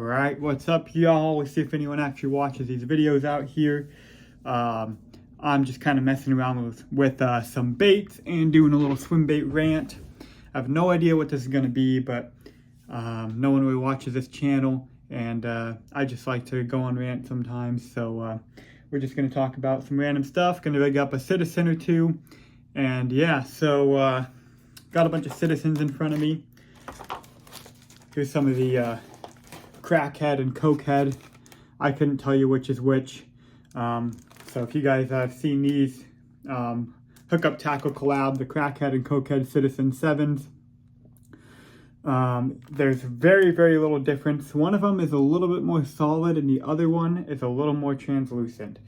Alright, what's up y'all? Let's see if anyone actually watches these videos out here. I'm just kind of messing around with some baits and doing a little swim bait rant. I have no idea what this is going to be, but no one really watches this channel, and I just like to go on rant sometimes. So we're just going to talk about some random stuff, going to rig up a citizen or two, and yeah, so got a bunch of citizens in front of me. Here's some of the crackhead and cokehead. I couldn't tell you which is which. So if you guys have seen these hookup tackle collab, the crackhead and cokehead Citizen 7s, there's very, very little difference. One of them is a little bit more solid and the other one is a little more translucent.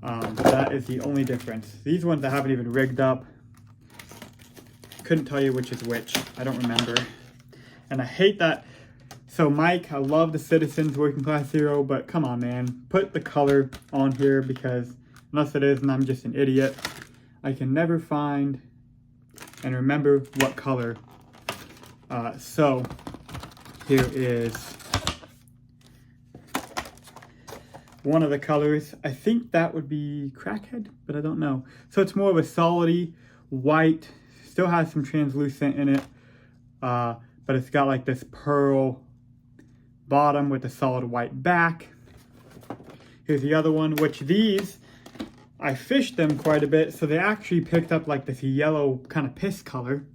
That is the only difference. These ones I haven't even rigged up. Couldn't tell you which is which. I don't remember. And I hate that. So Mike, I love the Citizens Working Class Hero, but come on, man. Put the color on here, because unless it is and I'm just an idiot, I can never find and remember what color. So here is one of the colors. I think that would be Crackhead, but I don't know. So it's more of a solidy white, still has some translucent in it, but it's got like this pearl bottom with a solid white back. Here's the other one, which these, I fished them quite a bit, so they actually picked up like this yellow kind of piss color,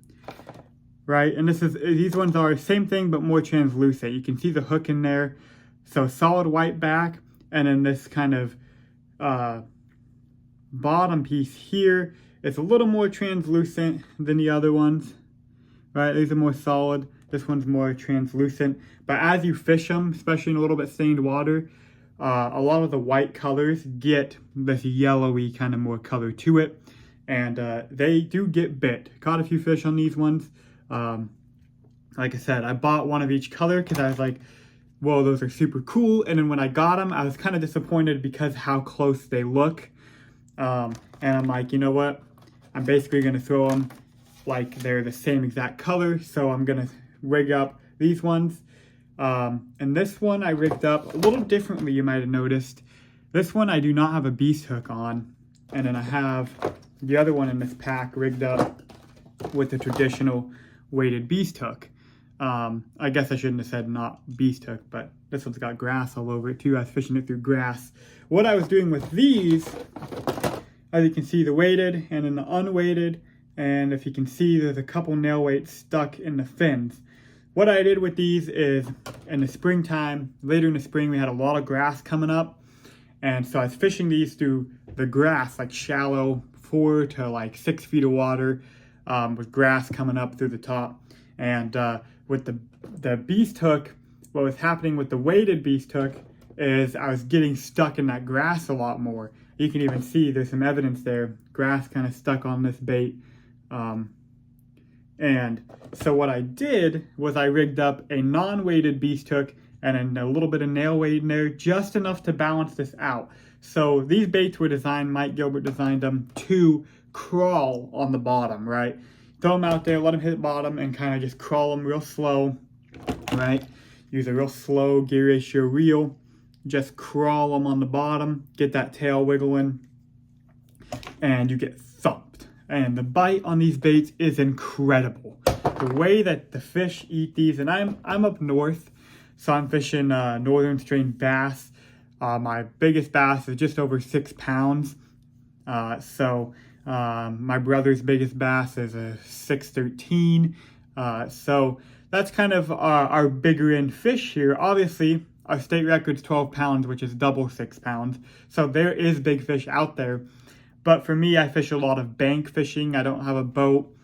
right? And these ones are the same thing, but more translucent. You can see the hook in there. So solid white back, and then this kind of bottom piece here is a little more translucent than the other ones, right? These are more solid. This one's more translucent. But as you fish them, especially in a little bit stained water, a lot of the white colors get this yellowy kind of more color to it. And they do get bit. Caught a few fish on these ones. Like I said, I bought one of each color because I was like, whoa, those are super cool. And then when I got them, I was kind of disappointed because how close they look. And I'm like, you know what? I'm basically going to throw them like they're the same exact color. So I'm going to rig up these ones. And this one I rigged up a little differently, you might have noticed. This one I do not have a beast hook on. And then I have the other one in this pack rigged up with the traditional weighted beast hook. I guess I shouldn't have said not beast hook, but this one's got grass all over it too. I was fishing it through grass. What I was doing with these, as you can see, the weighted and then the unweighted, and if you can see, there's a couple nail weights stuck in the fins. What I did with these is, in the springtime, later in the spring, we had a lot of grass coming up. And so I was fishing these through the grass, like shallow 4 to like 6 feet of water, with grass coming up through the top. And with the beast hook, what was happening with the weighted beast hook is I was getting stuck in that grass a lot more. You can even see there's some evidence there, grass kind of stuck on this bait. And so what I did was I rigged up a non-weighted beast hook and then a little bit of nail weight in there, just enough to balance this out. So these baits were designed, Mike Gilbert designed them to crawl on the bottom, right? Throw them out there, let them hit bottom, and kind of just crawl them real slow, right? Use a real slow gear ratio reel, just crawl them on the bottom, get that tail wiggling, and you get thumped. And the bite on these baits is incredible. The way that the fish eat these, and I'm up north, so I'm fishing northern strain bass. My biggest bass is just over 6 pounds. My brother's biggest bass is a 613. So that's kind of our bigger end fish here. Obviously, our state record's 12 pounds, which is double 6 pounds. So there is big fish out there. But for me, I fish a lot of bank fishing. I don't have a boat.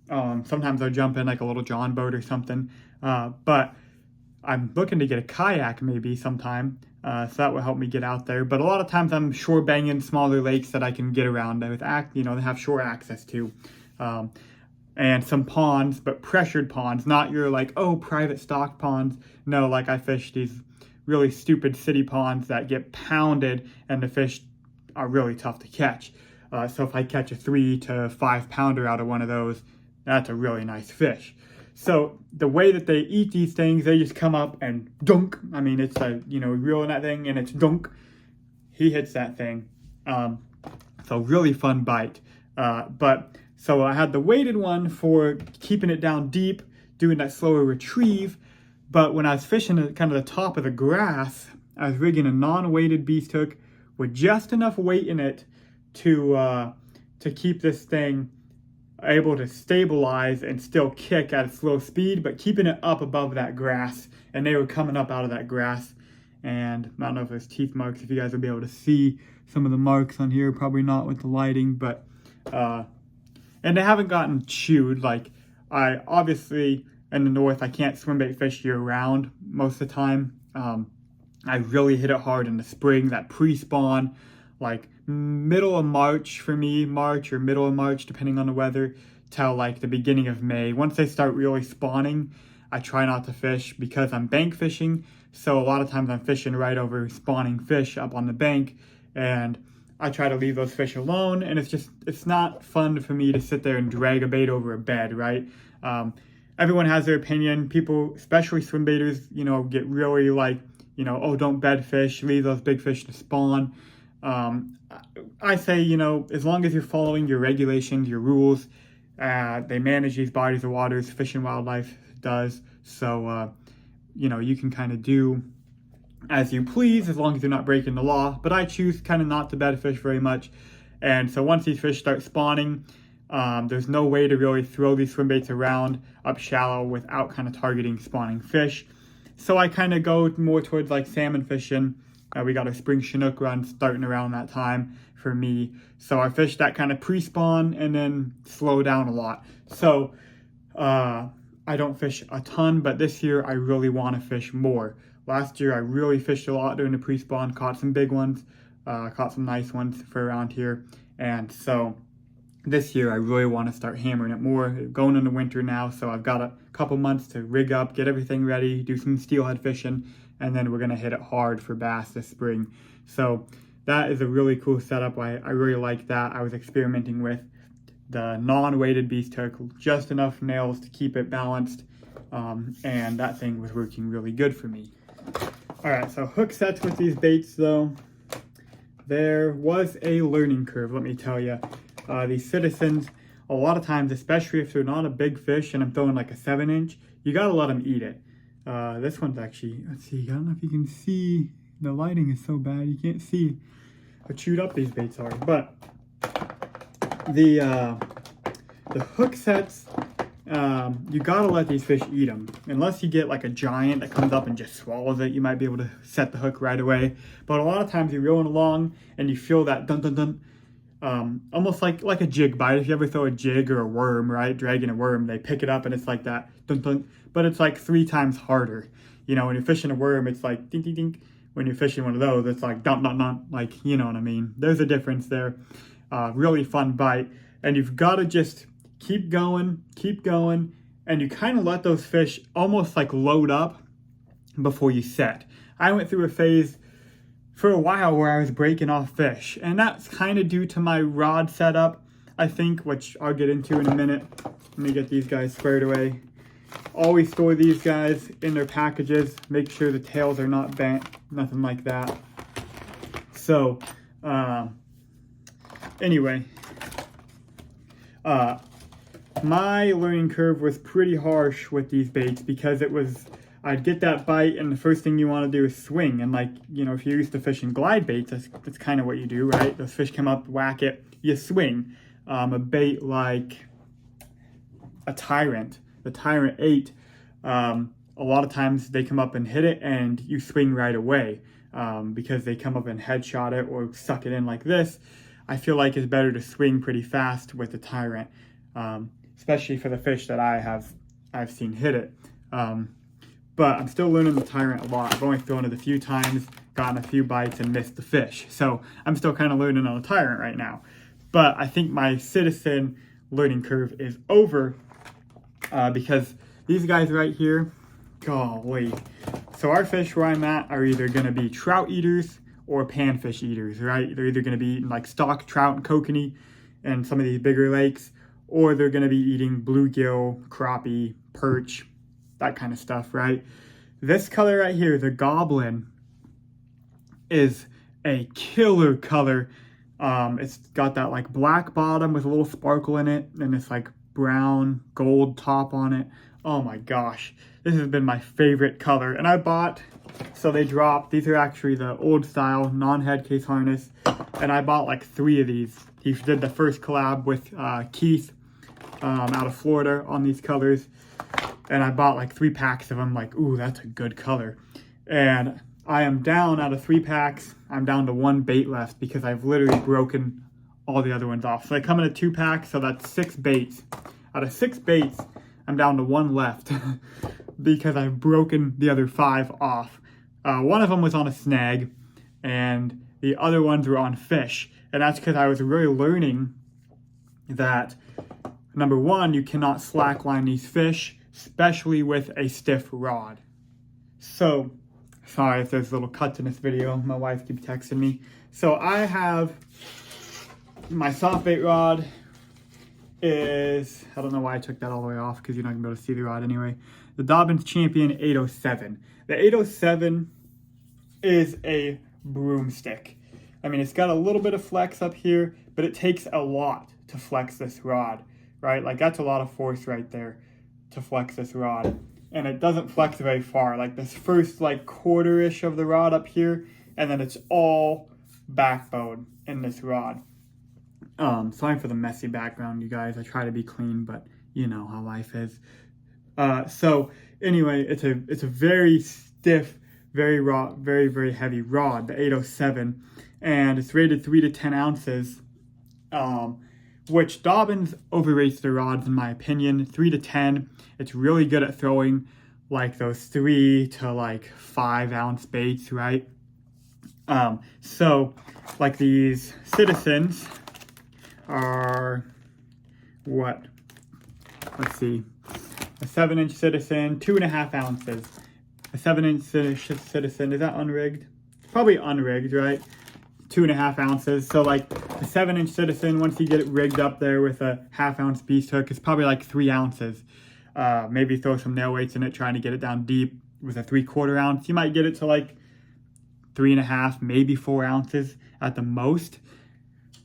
Sometimes I'll jump in like a little John boat or something. But I'm looking to get a kayak maybe sometime. So that will help me get out there. But a lot of times I'm shore banging smaller lakes that I can get around with, they have shore access to. And some ponds, but pressured ponds, not your like, oh, private stock ponds. No, like I fish these really stupid city ponds that get pounded and the fish are really tough to catch. So if I catch a 3 to 5 pounder out of one of those, that's a really nice fish. So the way that they eat these things, they just come up and dunk. I mean, it's a, reeling that thing and it's dunk. He hits that thing. So really fun bite. So I had the weighted one for keeping it down deep, doing that slower retrieve. But when I was fishing at kind of the top of the grass, I was rigging a non-weighted beast hook with just enough weight in it to keep this thing able to stabilize and still kick at a slow speed, but keeping it up above that grass. And they were coming up out of that grass. And I don't know if there's teeth marks, if you guys will be able to see some of the marks on here, probably not with the lighting, but and they haven't gotten chewed. Like, I obviously in the north I can't swimbait fish year round most of the time. I really hit it hard in the spring, that pre-spawn, like middle of March for me, March or middle of March depending on the weather, till like the beginning of May. Once they start really spawning, I try not to fish because I'm bank fishing. So a lot of times I'm fishing right over spawning fish up on the bank, and I try to leave those fish alone, and it's not fun for me to sit there and drag a bait over a bed, right? Everyone has their opinion. People, especially swim baiters, get really like, oh, don't bed fish, leave those big fish to spawn. I say, as long as you're following your regulations, your rules, they manage these bodies of waters, Fish and Wildlife does. So, you can kind of do as you please as long as you're not breaking the law. But I choose kind of not to bed fish very much. And so once these fish start spawning, there's no way to really throw these swim baits around up shallow without kind of targeting spawning fish. So I kind of go more towards like salmon fishing. We got a spring Chinook run starting around that time for me. So I fish that kind of pre-spawn and then slow down a lot. So I don't fish a ton, but this year I really want to fish more. Last year I really fished a lot during the pre-spawn, caught some big ones, caught some nice ones for around here. And so this year I really want to start hammering it more. Going into winter now, so I've got a couple months to rig up, get everything ready, do some steelhead fishing, and then we're going to hit it hard for bass this spring. So that is a really cool setup. I really like that. I was experimenting with the non-weighted beast hook, just enough nails to keep it balanced, and that thing was working really good for me. All right, so hook sets with these baits though, there was a learning curve, let me tell you. These Citizens, a lot of times, especially if they're not a big fish and I'm throwing like a 7-inch, you gotta let them eat it. This one's actually, let's see, I don't know if you can see, the lighting is so bad you can't see how chewed up these baits are, but the hook sets, you gotta let these fish eat them. Unless you get like a giant that comes up and just swallows it, you might be able to set the hook right away. But a lot of times you're reeling along and you feel that dun dun dun, almost like a jig bite. If you ever throw a jig or a worm, right, dragging a worm, they pick it up and it's like that dun dun, but it's like 3 times harder. When you're fishing a worm, it's like ding ding ding. When you're fishing one of those, it's like dun dun dun, like, you know what I mean. There's a difference there. Really fun bite, and you've got to just keep going, and you kind of let those fish almost like load up before you set. I went through a phase for a while where I was breaking off fish, and that's kind of due to my rod setup, I think, which I'll get into in a minute. Let me get these guys squared away. Always store these guys in their packages. Make sure the tails are not bent, nothing like that. So, anyway, my learning curve was pretty harsh with these baits because I'd get that bite and the first thing you want to do is swing. And like, if you're used to fishing glide baits, that's kind of what you do, right? Those fish come up, whack it, you swing. A bait like a Tyrant, the Tyrant 8, a lot of times they come up and hit it and you swing right away because they come up and headshot it or suck it in like this. I feel like it's better to swing pretty fast with the Tyrant, especially for the fish that I've seen hit it. But I'm still learning the Tyrant a lot. I've only thrown it a few times, gotten a few bites, and missed the fish. So I'm still kind of learning on the Tyrant right now. But I think my Citizen learning curve is over because these guys right here, golly. So our fish where I'm at are either going to be trout eaters or panfish eaters, right? They're either going to be eating like stock trout and kokanee and some of these bigger lakes, or they're going to be eating bluegill, crappie, perch, that kind of stuff, right? This color right here, the Goblin, is a killer color. It's got that like black bottom with a little sparkle in it, and this like brown gold top on it. Oh my gosh, this has been my favorite color. And I bought, so they dropped, these are actually the old style non-head case harness, and I bought like 3 of these. He did the first collab with Keith out of Florida on these colors, and I bought like 3 packs of them. Like, ooh, that's a good color. And I am down, out of 3 packs, I'm down to 1 bait left because I've literally broken all the other ones off. So they come in a 2 pack, so that's 6 baits. Out of 6 baits, I'm down to 1 left because I've broken the other 5 off. One of them was on a snag, and the other ones were on fish. And that's because I was really learning that, number 1, you cannot slackline these fish, especially with a stiff rod. So, sorry if there's little cuts in this video. My wife keeps texting me. So I have my soft bait rod is, I don't know why I took that all the way off because you're not going to be able to see the rod anyway. The Dobyns Champion 807. The 807 is a broomstick. I mean, it's got a little bit of flex up here, but it takes a lot to flex this rod, right? Like that's a lot of force right there to flex this rod. And it doesn't flex very far, like this first like quarter-ish of the rod up here, and then it's all backbone in this rod. Sorry for the messy background, you guys. I try to be clean, but you know how life is. So anyway, it's a very stiff, very raw, very heavy rod, the 807, and it's rated 3 to 10 ounces, which Dobyns overrates their rods in my opinion. 3 to 10, it's really good at throwing like those 3 to like 5 ounce baits, right? So like these Citizens are what? Let's see, a 7-inch Citizen, 2.5 ounces. A 7-inch Citizen, is that unrigged? Probably unrigged, right? 2.5 ounces. So like a 7-inch Citizen, once you get it rigged up there with a 1/2 ounce beast hook, it's probably like 3 ounces. Maybe throw some nail weights in it, trying to get it down deep with a 3/4 ounce. You might get it to like 3.5, maybe 4 ounces at the most.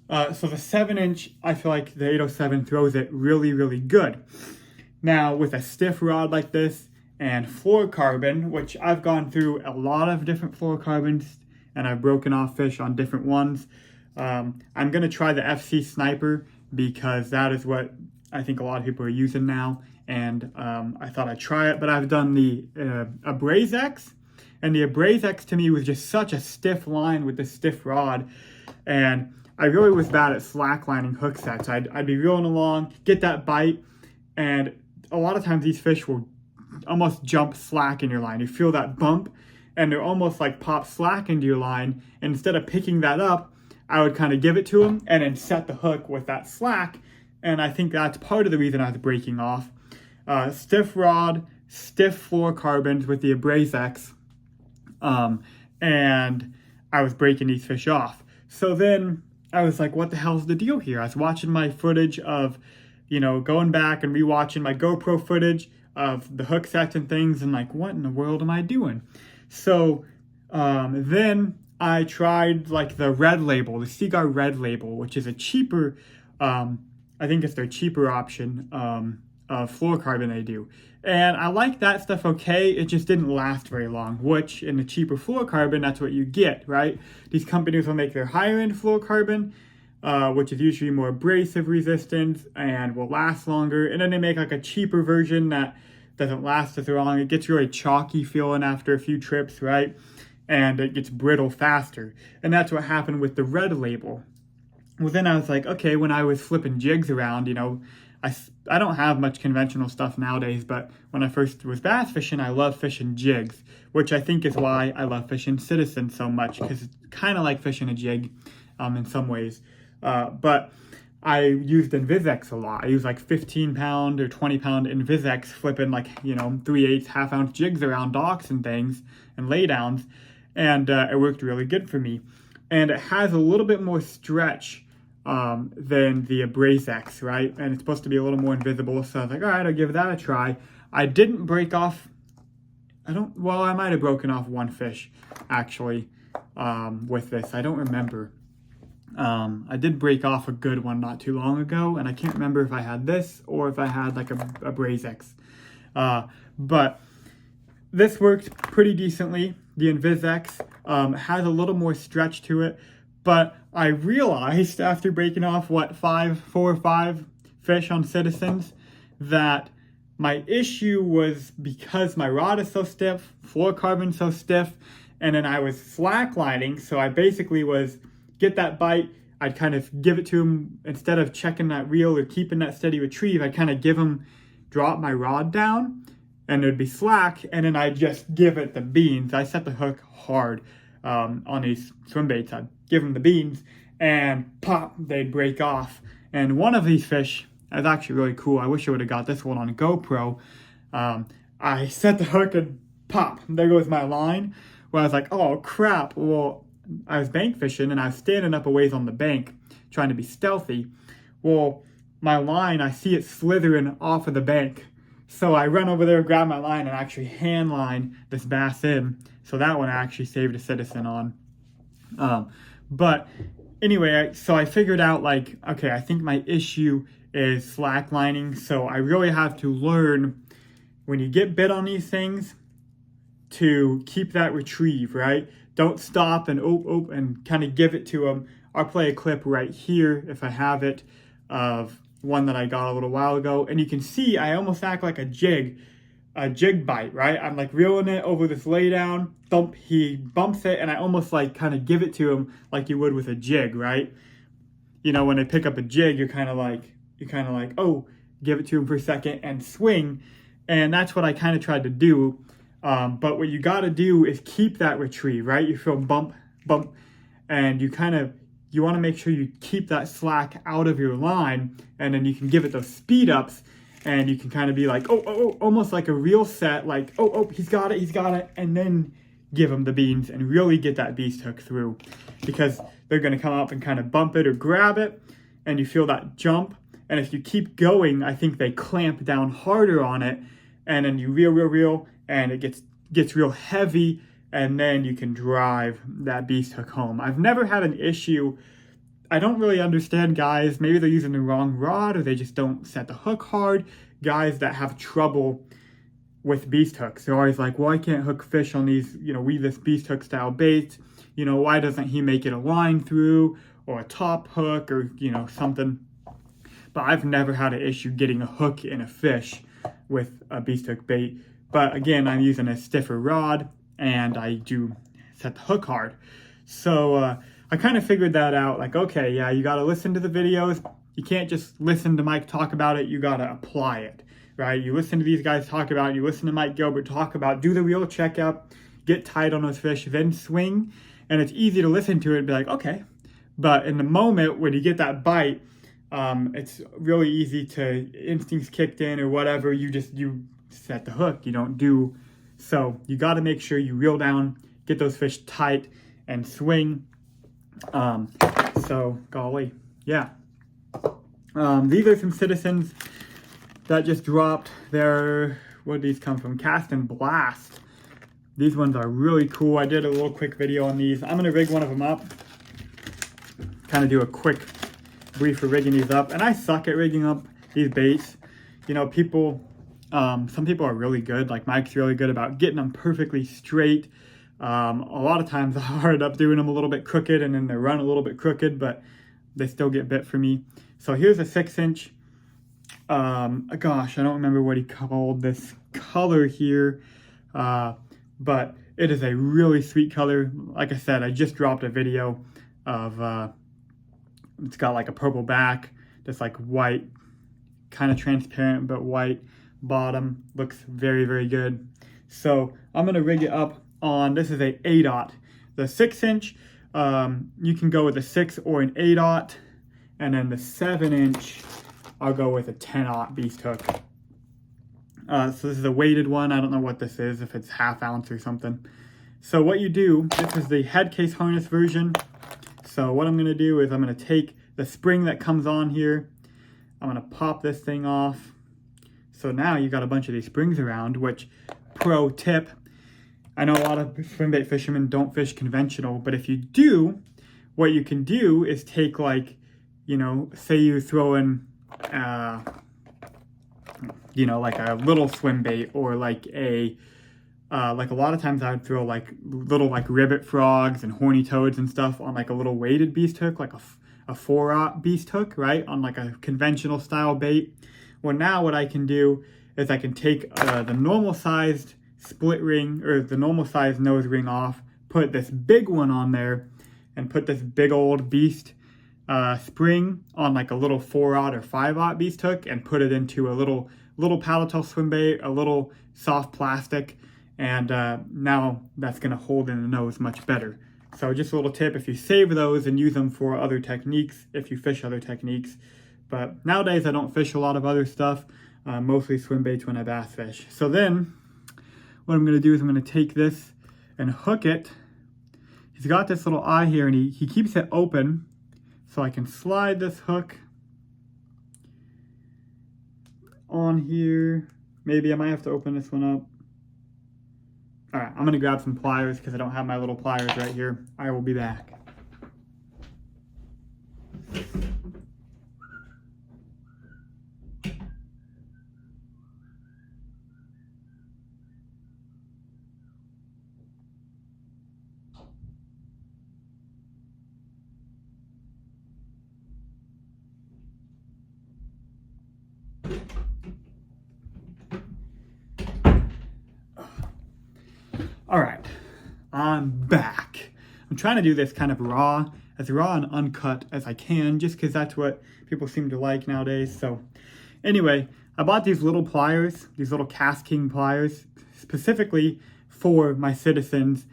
So the 7-inch, I feel like the 807 throws it really good. Now with a stiff rod like this and fluorocarbon, which I've gone through a lot of different fluorocarbons and I've broken off fish on different ones. I'm going to try the FC Sniper because that is what I think a lot of people are using now. And I thought I'd try it, but I've done the Abrazex. And the Abrazex to me was just such a stiff line with the stiff rod. And I really was bad at slacklining hook sets. I'd be reeling along, get that bite, and a lot of times these fish will almost jump slack in your line. You feel that bump, and they're almost like pop slack into your line. And instead of picking that up, I would kind of give it to them and then set the hook with that slack. And I think that's part of the reason I was breaking off. Stiff rod, stiff fluorocarbons with the Abrazex, and I was breaking these fish off. So then I was like, what the hell's the deal here? I was watching my footage of, you know, going back and rewatching my GoPro footage of the hook sets and things, and like, what in the world am I doing? So then I tried like the Red Label, the Seaguar Red Label, which is a cheaper, I think it's their cheaper option of fluorocarbon they do. And I like that stuff okay, it just didn't last very long, which in the cheaper fluorocarbon, that's what you get, right? These companies will make their higher end fluorocarbon, which is usually more abrasive resistance and will last longer. And then they make like a cheaper version that doesn't last as long. It gets really chalky feeling after a few trips, right? And it gets brittle faster. And that's what happened with the Red Label. Well, then I was like, okay, when I was flipping jigs around, you know, I don't have much conventional stuff nowadays, but when I first was bass fishing, I loved fishing jigs, which I think is why I love fishing Citizen so much, because it's kind of like fishing a jig in some ways. But I used Invisex a lot. I used like 15-pound or 20-pound Invisex, flipping like, you know, 3/8 1/2 ounce jigs around docks and things and laydowns, and it worked really good for me. And it has a little bit more stretch than the Abrazex, right? And it's supposed to be a little more invisible, so I was like, all right, I'll give that a try. I didn't break off, well, I might have broken off one fish, actually, with this. I don't remember. I did break off a good one not too long ago, and I can't remember if I had this or if I had like a Brazex. But this worked pretty decently. The Invisex has a little more stretch to it, but I realized after breaking off, 4 or 5 fish on Citizens, that my issue was because my rod is so stiff, fluorocarbon so stiff, and then I was slacklining, so I basically was, get that bite, I'd kind of give it to him, instead of checking that reel or keeping that steady retrieve, I'd kind of give him, drop my rod down, and it would be slack, and then I'd just give it the beans. I set the hook hard on these swim baits. I'd give them the beans, and pop, they'd break off. And one of these fish is actually really cool. I wish I would have got this one on a GoPro. I set the hook and pop, there goes my line. Where I was like, oh crap. Well, I was bank fishing and I was standing up a ways on the bank trying to be stealthy. Well, my line, I see it slithering off of the bank. So I run over there, grab my line, and actually hand line this bass in. So that one I actually saved a Citizen on. But anyway, so I figured out, like, okay, I think my issue is slack lining. So I really have to learn, when you get bit on these things, to keep that retrieve, right? Don't stop and and kind of give it to them. I'll play a clip right here if I have it of one that I got a little while ago, and you can see I almost act like a jig bite, right? I'm like reeling it over this lay down, thump, he bumps it, and I almost like kind of give it to him like you would with a jig, right? You know, when they pick up a jig, you're kind of like, oh, give it to him for a second and swing, and that's what I kind of tried to do. But what you got to do is keep that retrieve, right? You feel bump, and you want to make sure you keep that slack out of your line, and then you can give it those speed ups, and you can kind of be like, oh, almost like a reel set, like, oh, he's got it, and then give them the beans and really get that beast hook through, because they're going to come up and kind of bump it or grab it, and you feel that jump, and if you keep going, I think they clamp down harder on it, and then you reel, and it gets real heavy, and then you can drive that beast hook home. I've never had an issue. I don't really understand guys, maybe they're using the wrong rod or they just don't set the hook hard. Guys that have trouble with beast hooks. They're always like, well, I can't hook fish on these, weedless beast hook style baits. Why doesn't he make it a line through or a top hook or, something? But I've never had an issue getting a hook in a fish with a beast hook bait. But again, I'm using a stiffer rod and I do set the hook hard. So I kind of figured that out, like, okay, yeah, you got to listen to the videos. You can't just listen to Mike talk about it. You got to apply it, right? You listen to these guys talk about it. You listen to Mike Gilbert talk about, do the reel checkup, get tight on those fish, then swing. And it's easy to listen to it and be like, okay. But in the moment when you get that bite, it's really easy to, instincts kicked in or whatever, you set the hook, you don't do. So you got to make sure you reel down, get those fish tight, and swing. So golly, yeah. These are some Citizens that just dropped. Where did these come from? Cast and Blast. These ones are really cool. I did a little quick video on these. I'm gonna rig one of them up. Kind of do a quick brief for rigging these up. And I suck at rigging up these baits. Some people are really good, like Mike's really good about getting them perfectly straight. A lot of times I end up doing them a little bit crooked and then they run a little bit crooked, but they still get bit for me. So here's a 6-inch. Gosh, I don't remember what he called this color here, but it is a really sweet color. Like I said, I just dropped a video of, it's got like a purple back, just like white, kind of transparent, but white bottom. Looks very, very good. So I'm gonna rig it up on, this is a 8/0. The 6-inch, you can go with a 6 or an 8/0, and then the 7-inch, I'll go with a 10/0 beast hook. So this is a weighted one. I don't know what this is, if it's ½ ounce or something. So what you do, this is the head case harness version. So what I'm gonna do is I'm gonna take the spring that comes on here, I'm gonna pop this thing off, So now you got a bunch of these springs around, which, pro tip, I know a lot of swimbait fishermen don't fish conventional, but if you do, what you can do is take, like, you know, say you throw in, you know, like a little swim bait, or like a lot of times I would throw like little like ribbit frogs and horny toads and stuff on like a little weighted beast hook, like a 4-aught beast hook, right? On like a conventional style bait. Well, now what I can do is I can take the normal sized split ring, or the normal sized nose ring off, put this big one on there, and put this big old beast spring on like a little 4-aught or 5-aught beast hook, and put it into a little paddle tail swim bait, a little soft plastic, and now that's going to hold in the nose much better. So just a little tip, if you save those and use them for other techniques, if you fish other techniques. But nowadays I don't fish a lot of other stuff, mostly swim baits when I bass fish. So then what I'm going to do is I'm going to take this and hook it. He's got this little eye here, and he keeps it open, so I can slide this hook on here. Maybe I might have to open this one up. All right, I'm going to grab some pliers because I don't have my little pliers right here. I will be back. All right, I'm back. I'm trying to do this kind of as raw and uncut as I can, just because that's what people seem to like nowadays. So anyway, I bought these little pliers, these little Cast King pliers, specifically for my citizens,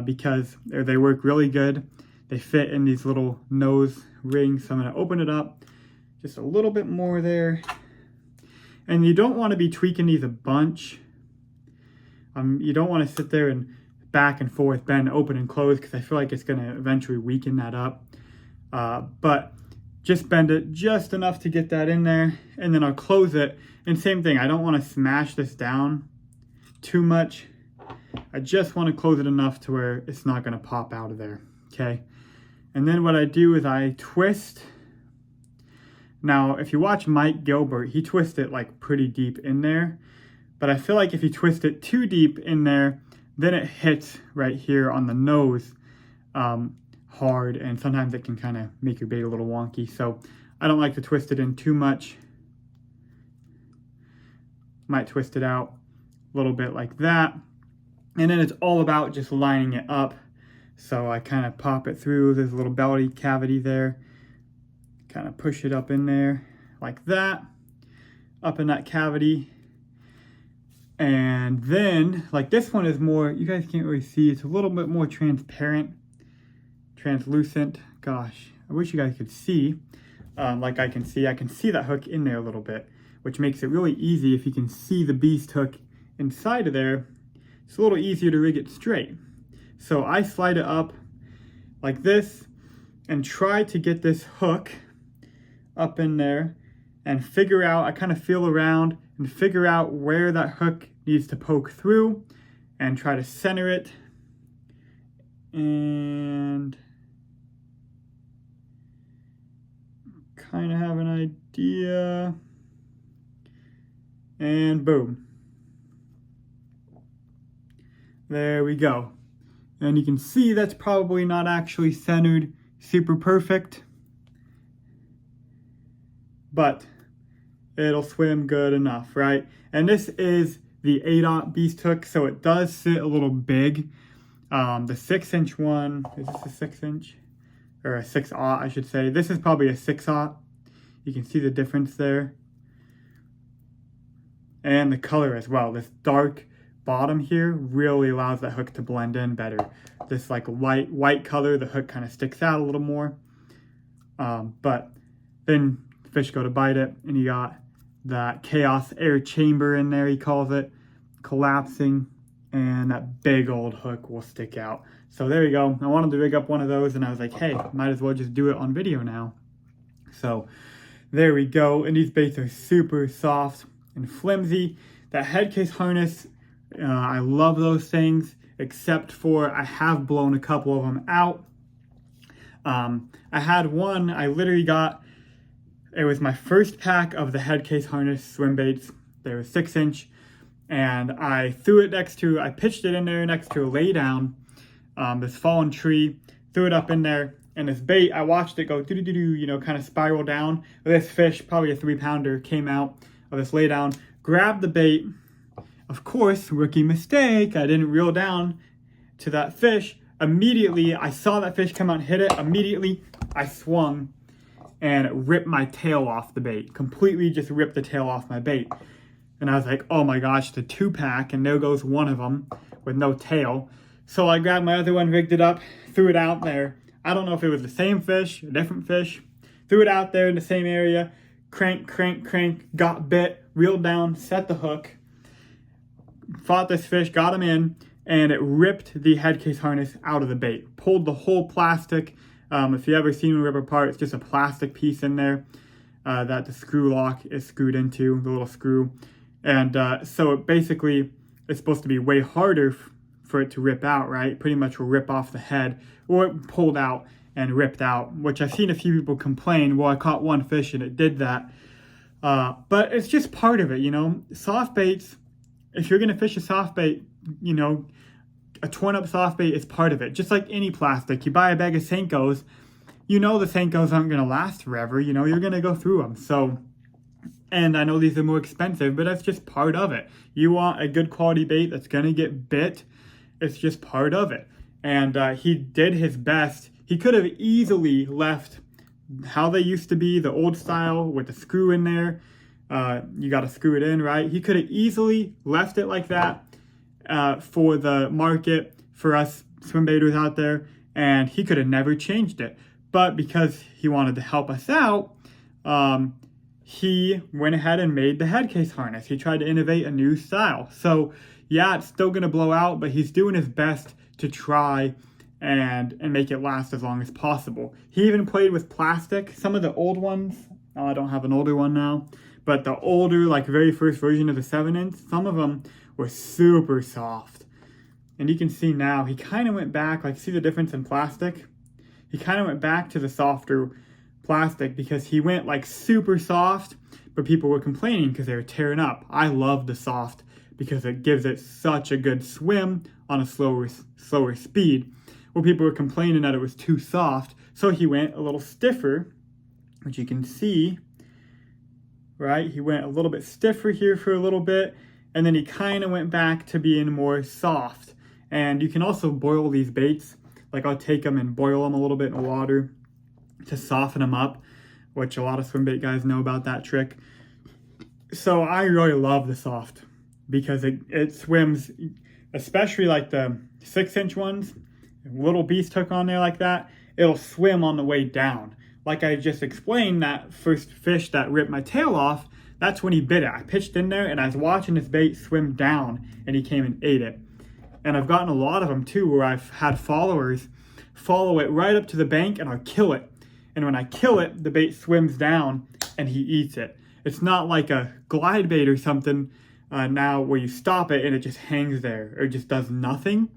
because they work really good. They fit in these little nose rings. So I'm going to open it up just a little bit more there. And you don't want to be tweaking these a bunch. You don't want to sit there and back and forth, bend, open and close, because I feel like it's going to eventually weaken that up. But just bend it just enough to get that in there, and then I'll close it. And same thing, I don't want to smash this down too much. I just want to close it enough to where it's not going to pop out of there, okay? And then what I do is I twist. Now, if you watch Mike Gilbert, he twists it like pretty deep in there. But I feel like if you twist it too deep in there, then it hits right here on the nose hard, and sometimes it can kind of make your bait a little wonky. So I don't like to twist it in too much. Might twist it out a little bit like that. And then it's all about just lining it up. So I kind of pop it through. There's a little belly cavity there. Kind of push it up in there like that. Up in that cavity. And then, like this one is more, you guys can't really see, it's a little bit more transparent, translucent. Gosh, I wish you guys could see, like I can see that hook in there a little bit, which makes it really easy. If you can see the beast hook inside of there, it's a little easier to rig it straight. So I slide it up like this and try to get this hook up in there and figure out, I kind of feel around and figure out where that hook needs to poke through and try to center it. And kind of have an idea. And boom. There we go. And you can see that's probably not actually centered super perfect, but it'll swim good enough, right? And this is the 8-aught beast hook, so it does sit a little big. The 6-inch one, is this a 6-inch? Or a 6-aught, I should say. This is probably a 6-aught. You can see the difference there. And the color as well. This dark bottom here really allows that hook to blend in better. This like light white color, the hook kind of sticks out a little more. But then fish go to bite it, and you got that chaos air chamber in there, he calls it, collapsing, and that big old hook will stick out. So there you go. I wanted to rig up one of those, and I was like, hey, might as well just do it on video now. So there we go. And these baits are super soft. and flimsy. That head case harness, I love those things, except for I have blown a couple of them out. I had one, I literally got, it was my first pack of the head case harness swim baits. They were 6-inch, and I threw it I pitched it in there next to a lay down, this fallen tree, threw it up in there, and this bait, I watched it go doo-doo-doo-doo, you know, kind of spiral down. This fish, probably a 3-pounder, came out of this lay down, grabbed the bait. Of course, rookie mistake, I didn't reel down to that fish. Immediately, I saw that fish come out and hit it. Immediately, I swung and ripped my tail off the bait. Completely just ripped the tail off my bait. And I was like, oh my gosh, it's a 2-pack, and there goes one of them with no tail. So I grabbed my other one, rigged it up, threw it out there. I don't know if it was the same fish, a different fish. Threw it out there in the same area. Crank, crank, crank, got bit, reeled down, set the hook. Fought this fish, got him in, and it ripped the head case harness out of the bait. Pulled the whole plastic. If you ever seen one rip apart, it's just a plastic piece in there that the screw lock is screwed into, the little screw. And so it basically is supposed to be way harder for it to rip out, right? Pretty much will rip off the head, or it pulled out and ripped out, which I've seen a few people complain, well, I caught one fish and it did that. But it's just part of it, you know? Soft baits, if you're gonna fish a soft bait, you know, a torn up soft bait is part of it. Just like any plastic, you buy a bag of Senkos, you know the Senkos aren't gonna last forever, you know, you're gonna go through them. So, and I know these are more expensive, but that's just part of it. You want a good quality bait that's gonna get bit, it's just part of it. And he did his best. He could have easily left how they used to be, the old style with the screw in there. You got to screw it in, right? He could have easily left it like that for the market, for us swim baiters out there, and he could have never changed it. But because he wanted to help us out, he went ahead and made the head case harness. He tried to innovate a new style. So yeah, it's still going to blow out, but he's doing his best to try and make it last as long as possible. He even played with plastic. Some of the old ones, I don't have an older one now, but the older, like very first version of the 7-inch, some of them were super soft. And you can see now, he kind of went back, like see the difference in plastic? He kind of went back to the softer plastic because he went like super soft, but people were complaining because they were tearing up. I love the soft because it gives it such a good swim on a slower speed. Well, people were complaining that it was too soft, so he went a little stiffer, which you can see, right? He went a little bit stiffer here for a little bit, and then he kind of went back to being more soft. And you can also boil these baits. Like I'll take them and boil them a little bit in water to soften them up, which a lot of swim bait guys know about that trick. So I really love the soft because it swims, especially like the 6-inch ones, little beast hook on there like that, it'll swim on the way down. Like I just explained, that first fish that ripped my tail off, that's when he bit it. I pitched in there and I was watching this bait swim down and he came and ate it. And I've gotten a lot of them too, where I've had followers follow it right up to the bank and I'll kill it. And when I kill it, the bait swims down and he eats it. It's not like a glide bait or something now where you stop it and it just hangs there or just does nothing.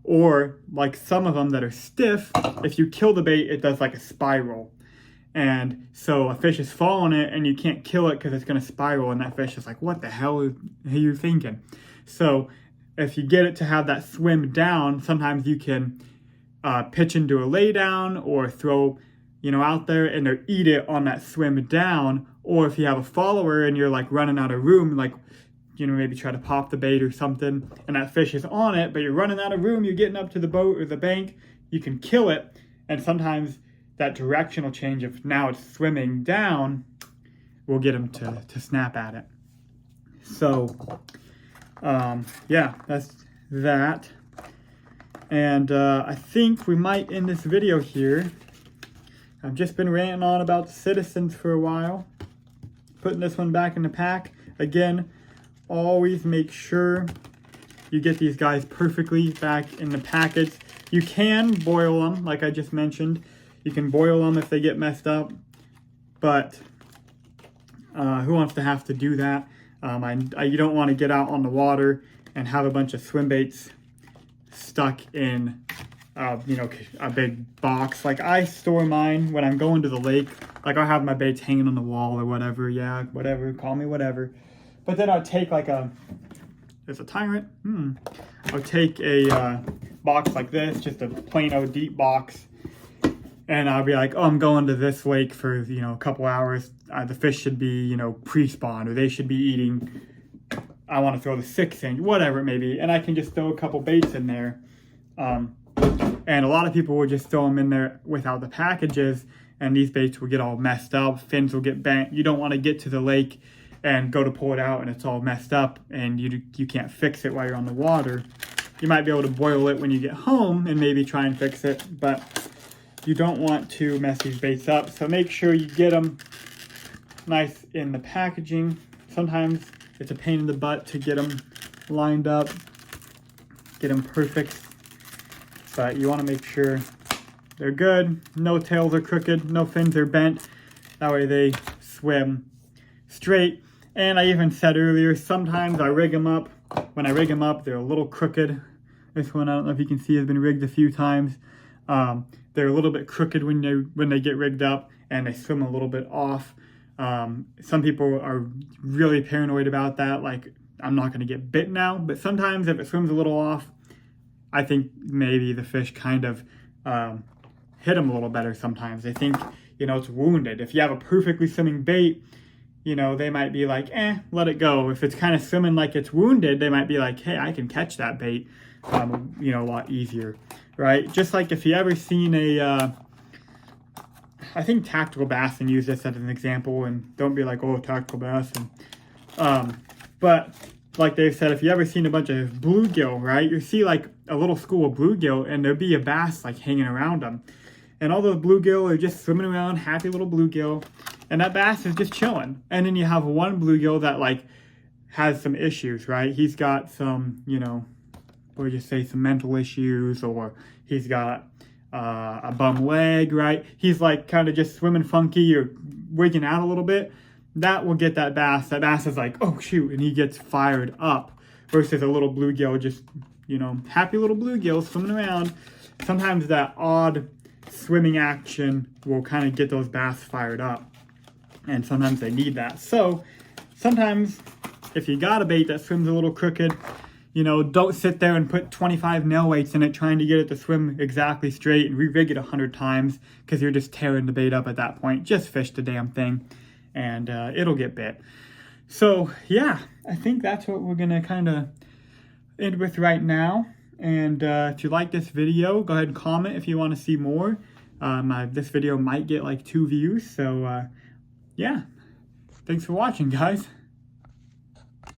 Or like some of them that are stiff, if you kill the bait, it does like a spiral. And so a fish is following it and you can't kill it because it's going to spiral, and that fish is like, what the hell are you thinking? So if you get it to have that swim down, sometimes you can pitch into a lay down or throw, out there and they'll eat it on that swim down. Or if you have a follower and you're like running out of room, like, maybe try to pop the bait or something, and that fish is on it, but you're running out of room, you're getting up to the boat or the bank, you can kill it. And sometimes that directional change of now it's swimming down will get them to snap at it. So, yeah, that's that. And I think we might end this video here. I've just been ranting on about the Citizens for a while. Putting this one back in the pack. Again, always make sure you get these guys perfectly back in the packets. You can boil them, like I just mentioned. You can boil them if they get messed up. But Who wants to have to do that? You don't want to get out on the water and have a bunch of swim baits stuck in you know, a big box. Like I store mine when I'm going to the lake. Like I'll have my baits hanging on the wall or whatever. Yeah, whatever, call me whatever. But then I'll take like there's a tyrant. I'll take a box like this, just a plain old deep box. And I'll be like, oh, I'm going to this lake for, you know, a couple hours. The fish should be, you know, pre-spawned, or they should be eating. I want to throw the 6-inch, whatever it may be. And I can just throw a couple baits in there. And a lot of people will just throw them in there without the packages, and these baits will get all messed up. Fins will get bent. You don't want to get to the lake and go to pull it out and it's all messed up and you can't fix it while you're on the water. You might be able to boil it when you get home and maybe try and fix it, but you don't want to mess these baits up. So make sure you get them nice in the packaging. Sometimes it's a pain in the butt to get them lined up, get them perfect, but you want to make sure they're good. No tails are crooked, no fins are bent. That way they swim straight. And I even said earlier, sometimes I rig them up. When I rig them up, they're a little crooked. This one, I don't know if you can see, has been rigged a few times. They're a little bit crooked when they get rigged up, and they swim a little bit off. Some people are really paranoid about that, like, I'm not going to get bit now. But sometimes if it swims a little off, I think maybe the fish kind of hit them a little better sometimes. They think, you know, it's wounded. If you have a perfectly swimming bait, you know, they might be like, let it go. If it's kind of swimming like it's wounded, they might be like, hey, I can catch that bait, you know, a lot easier, right? Just like if you ever seen I think Tactical Bass and use this as an example, and don't be like, oh, Tactical Bass. But like they said, if you ever seen a bunch of bluegill, right? You see like a little school of bluegill, and there'll be a bass like hanging around them. And all those bluegill are just swimming around, happy little bluegill. And that bass is just chilling. And then you have one bluegill that like has some issues, right? He's got some, you know, or just say some mental issues, or he's got a bum leg, right? He's like kind of just swimming funky or wigging out a little bit. That will get that bass. That bass is like, oh shoot, and he gets fired up. Versus a little bluegill, just, you know, happy little bluegill swimming around. Sometimes that odd swimming action will kind of get those bass fired up. And sometimes they need that. So sometimes if you got a bait that swims a little crooked, you know, don't sit there and put 25 nail weights in it trying to get it to swim exactly straight and re-rig it 100 times, because you're just tearing the bait up at that point. Just fish the damn thing and it'll get bit. So yeah, I think that's what we're gonna kind of end with right now. And if you like this video, go ahead and comment if you want to see more. This video might get like 2 views, so yeah, thanks for watching, guys.